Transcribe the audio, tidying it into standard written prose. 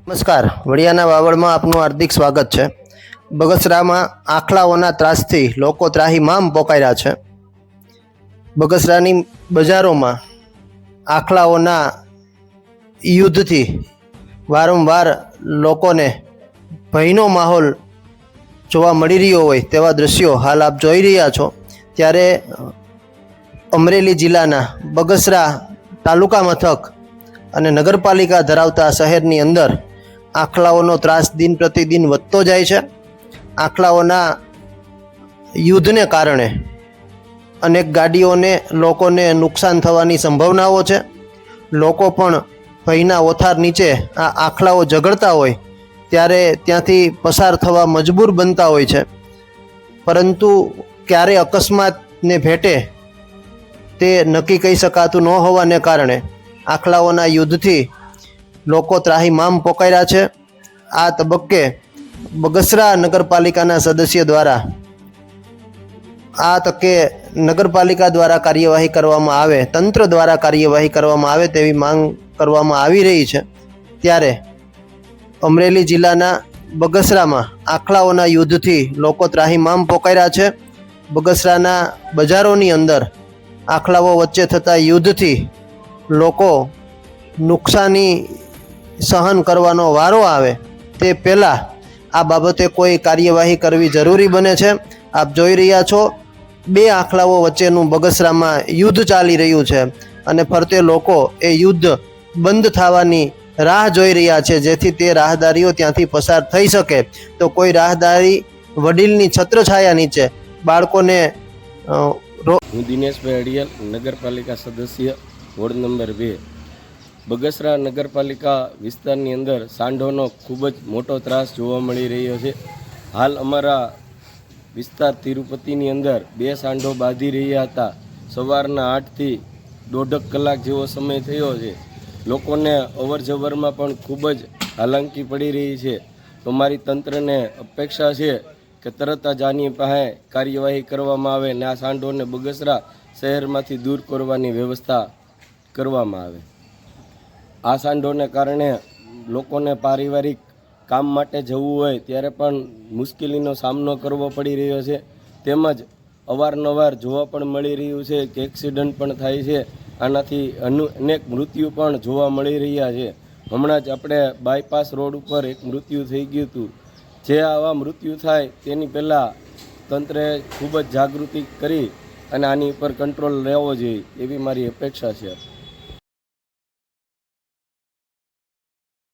નમસ્કાર, વડિયાના વાવડમાં આપનું હાર્દિક સ્વાગત છે। બગસરામાં આખલાઓના ત્રાસથી લોકો ત્રાહિમામ પોકાર્યા છે। બગસરાની બજારોમાં આખલાઓના યુદ્ધથી વારંવાર લોકોને ભયનો માહોલ જોવા મળી રહ્યો હોય તેવા દ્રશ્યો હાલ આપ જોઈ રહ્યા છો। ત્યારે અમરેલી જિલ્લાના બગસરા તાલુકા મથક અને નગરપાલિકા ધરાવતા શહેરની અંદર આખલાઓનો ત્રાસ દિન પ્રતિદિન વધતો જાય છે। આખલાઓના યુદ્ધને કારણે અનેક ગાડીઓને લોકોને નુકસાન થવાની સંભાવનાઓ છે। લોકો પણ ભયના ઓથાર નીચે આ આખલાઓ ઝઘડતા હોય ત્યારે ત્યાંથી પસાર થવા મજબૂર બનતા હોય છે, પરંતુ ક્યારે અકસ્માતને ભેટે તે નક્કી કહી શકાતું ન હોવાને કારણે આખલાઓના યુદ્ધથી લોકો ત્રાહિમામ પોકાર્યા છે। આ તબક્કે બગસરા નગરપાલિકાના સદસ્ય દ્વારા નગરપાલિકા દ્વારા કાર્યવાહી કરવામાં આવે, તંત્ર દ્વારા કાર્યવાહી કરવામાં આવે તેવી માંગ કરવામાં આવી રહી છે। ત્યારે અમરેલી જિલ્લાના બગસરામાં આખલાઓના યુદ્ધથી લોકો ત્રાહિમામ પોકાર્યા છે। બગસરાના બજારોની અંદર આખલાઓ વચ્ચે થતા યુદ્ધથી લોકો નુકસાની સહન કરવાનો વારો આવે તે પહેલાં આ બાબતે કોઈ કાર્યવાહી કરવી જરૂરી બને છે। આપ જોઈ રહ્યા છો, બે આખલાઓ વચ્ચેનું બગસરામાં યુદ્ધ ચાલી રહ્યું છે અને ફરતે લોકો એ યુદ્ધ બંધ થવાની રાહ જોઈ રહ્યા છે, જેથી તે રાહદારીઓ ત્યાંથી પસાર થઈ શકે તો કોઈ રાહદારી વડીલની છત્રછાયા નીચે બાળકોને હું દિનેશભાઈ અડિયાલ, નગરપાલિકા સદસ્ય, વોર્ડ નંબર 2। બગસરા નગરપાલિકા વિસ્તારની અંદર સાંઢોનો ખૂબ જ મોટો ત્રાસ જોવા મળી રહ્યો છે। હાલ અમારા વિસ્તાર તિરુપતિની અંદર 2 સાંઢો બાંધી રહ્યા હતા। સવારના 8થી 1.5 કલાક જેવો સમય થયો છે। લોકોને અવર જવરમાં પણ ખૂબ જ હાલાકી પડી રહી છે। તો મારી તંત્રને અપેક્ષા છે કે તરત જ આની પાસે કાર્યવાહી કરવામાં આવે અને આ સાંઢોને બગસરા શહેરમાંથી દૂર કરવાની વ્યવસ્થા કરવામાં આવે। આ સાંઢોને કારણે લોકોને પારિવારિક કામ માટે જવું હોય ત્યારે પણ મુશ્કેલીનો સામનો કરવો પડી રહ્યો છે, તેમજ અવારનવાર જોવા પણ મળી રહ્યું છે કે એક્સિડન્ટ પણ થાય છે। આનાથી અનેક મૃત્યુ પણ જોવા મળી રહ્યા છે। હમણાં જ આપણે બાયપાસ રોડ ઉપર એક મૃત્યુ થઈ ગયું હતું। જે આવા મૃત્યુ થાય તેની પહેલાં તંત્રે ખૂબ જ જાગૃતિ કરી અને આની ઉપર કંટ્રોલ લેવો જોઈએ એવી મારી અપેક્ષા છે।